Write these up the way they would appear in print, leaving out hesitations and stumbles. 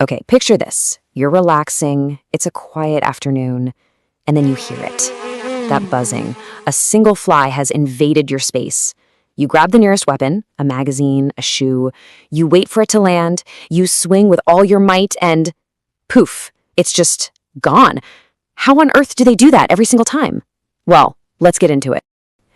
Okay, picture this. You're relaxing, it's a quiet afternoon, and then you hear it. That buzzing. A single fly has invaded your space. You grab the nearest weapon, a magazine, a shoe. You wait for it to land. You swing with all your might and poof, it's just gone. How on earth do they do that every single time? Well, let's get into it.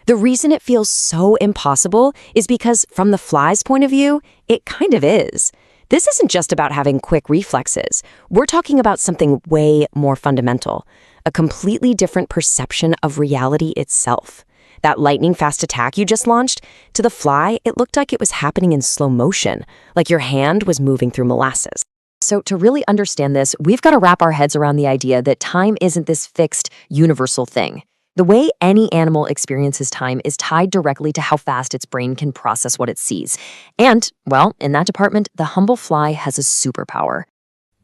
The reason it feels so impossible is because from the fly's point of view, it kind of is. This isn't just about having quick reflexes. We're talking about something way more fundamental, a completely different perception of reality itself. That lightning-fast attack you just launched, to the fly, it looked like it was happening in slow motion, like your hand was moving through molasses. So to really understand this, we've got to wrap our heads around the idea that time isn't this fixed, universal thing. The way any animal experiences time is tied directly to how fast its brain can process what it sees. And, well, in that department, the humble fly has a superpower.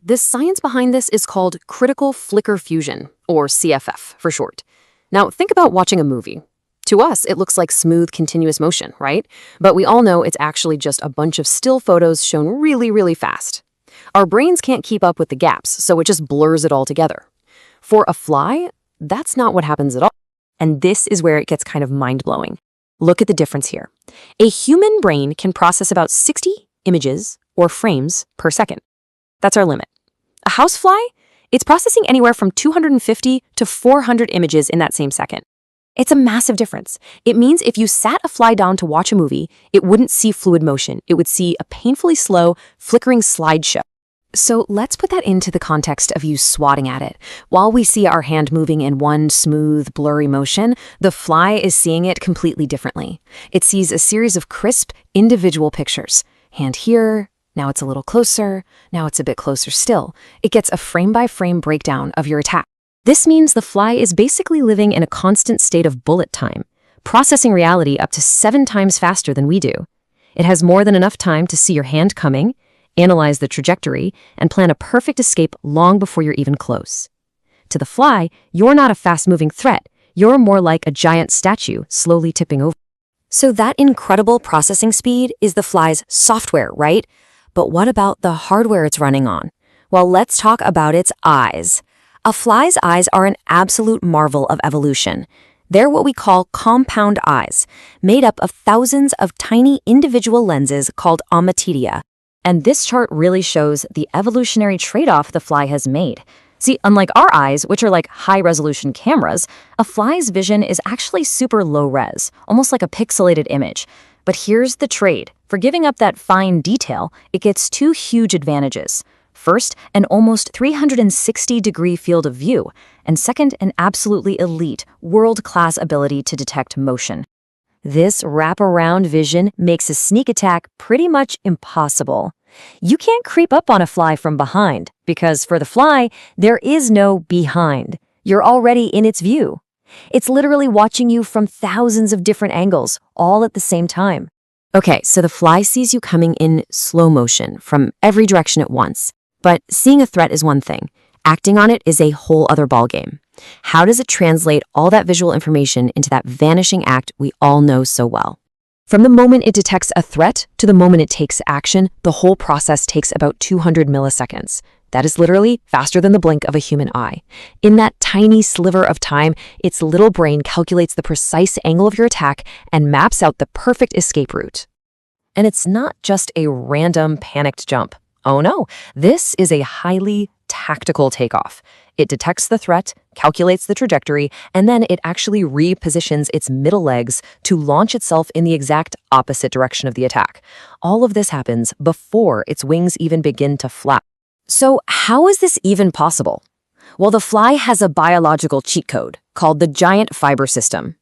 The science behind this is called critical flicker fusion, or CFF for short. Now, think about watching a movie. To us, it looks like smooth, continuous motion, right? But we all know it's actually just a bunch of still photos shown really, really fast. Our brains can't keep up with the gaps, so it just blurs it all together. For a fly, that's not what happens at all. And this is where it gets kind of mind-blowing. Look at the difference here. A human brain can process about 60 images or frames per second. That's our limit. A housefly, it's processing anywhere from 250 to 400 images in that same second. It's a massive difference. It means if you sat a fly down to watch a movie, it wouldn't see fluid motion. It would see a painfully slow, flickering slideshow. So let's put that into the context of you swatting at it. While we see our hand moving in one smooth, blurry motion, the fly is seeing it completely differently. It sees a series of crisp, individual pictures. Hand here, now it's a little closer, now it's a bit closer still. It gets a frame-by-frame breakdown of your attack. This means the fly is basically living in a constant state of bullet time, processing reality up to 7 times faster than we do. It has more than enough time to see your hand coming, analyze the trajectory, and plan a perfect escape long before you're even close. To the fly, you're not a fast-moving threat. You're more like a giant statue slowly tipping over. So that incredible processing speed is the fly's software, right? But what about the hardware it's running on? Well, let's talk about its eyes. A fly's eyes are an absolute marvel of evolution. They're what we call compound eyes, made up of thousands of tiny individual lenses called ommatidia. And this chart really shows the evolutionary trade-off the fly has made. See, unlike our eyes, which are like high-resolution cameras, a fly's vision is actually super low-res, almost like a pixelated image. But here's the trade. For giving up that fine detail, it gets 2 huge advantages. First, an almost 360-degree field of view, and second, an absolutely elite, world-class ability to detect motion. This wraparound vision makes a sneak attack pretty much impossible. You can't creep up on a fly from behind, because for the fly, there is no behind. You're already in its view. It's literally watching you from thousands of different angles, all at the same time. Okay, so the fly sees you coming in slow motion from every direction at once. But seeing a threat is one thing. Acting on it is a whole other ballgame. How does it translate all that visual information into that vanishing act we all know so well? From the moment it detects a threat to the moment it takes action, the whole process takes about 200 milliseconds. That is literally faster than the blink of a human eye. In that tiny sliver of time, its little brain calculates the precise angle of your attack and maps out the perfect escape route. And it's not just a random panicked jump. Oh no, this is a highly tactical takeoff. It detects the threat, calculates the trajectory, and then it actually repositions its middle legs to launch itself in the exact opposite direction of the attack. All of this happens before its wings even begin to flap. So how is this even possible? Well, the fly has a biological cheat code called the giant fiber system.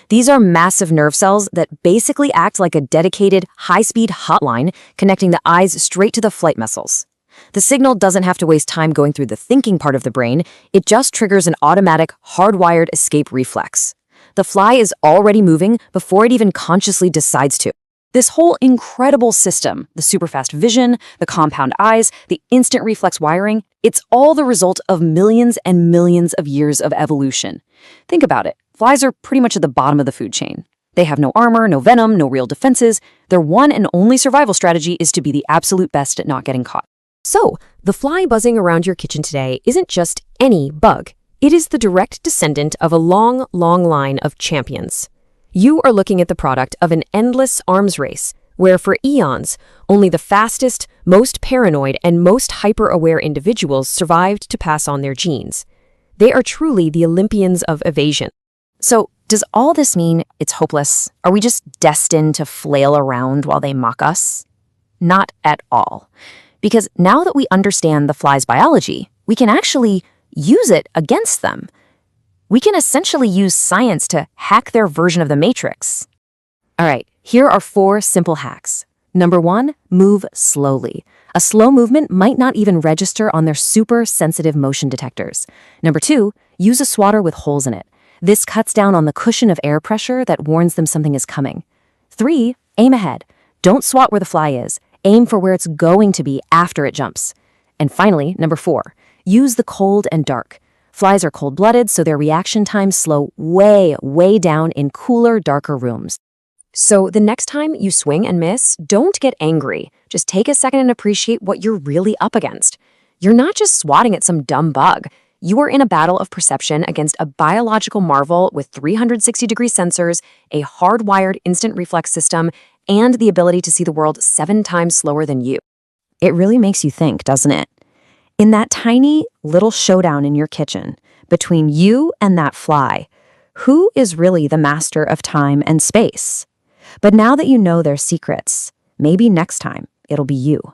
These are massive nerve cells that basically act like a dedicated, high-speed hotline connecting the eyes straight to the flight muscles. The signal doesn't have to waste time going through the thinking part of the brain, it just triggers an automatic, hardwired escape reflex. The fly is already moving before it even consciously decides to. This whole incredible system, the super-fast vision, the compound eyes, the instant reflex wiring, it's all the result of millions and millions of years of evolution. Think about it. Flies are pretty much at the bottom of the food chain. They have no armor, no venom, no real defenses. Their one and only survival strategy is to be the absolute best at not getting caught. So, the fly buzzing around your kitchen today isn't just any bug. It is the direct descendant of a long, long line of champions. You are looking at the product of an endless arms race, where for eons, only the fastest, most paranoid, and most hyper-aware individuals survived to pass on their genes. They are truly the Olympians of evasion. So, does all this mean it's hopeless? Are we just destined to flail around while they mock us? Not at all. Because now that we understand the fly's biology, we can actually use it against them. We can essentially use science to hack their version of the Matrix. All right, here are 4 simple hacks. Number 1, move slowly. A slow movement might not even register on their super sensitive motion detectors. Number 2, use a swatter with holes in it. This cuts down on the cushion of air pressure that warns them something is coming. 3, aim ahead. Don't swat where the fly is. Aim for where it's going to be after it jumps. And finally, number 4, use the cold and dark. Flies are cold-blooded, so their reaction times slow way, way down in cooler, darker rooms. So the next time you swing and miss, don't get angry. Just take a second and appreciate what you're really up against. You're not just swatting at some dumb bug. You are in a battle of perception against a biological marvel with 360-degree sensors, a hardwired instant reflex system, and the ability to see the world 7 times slower than you. It really makes you think, doesn't it? In that tiny little showdown in your kitchen, between you and that fly, who is really the master of time and space? But now that you know their secrets, maybe next time it'll be you.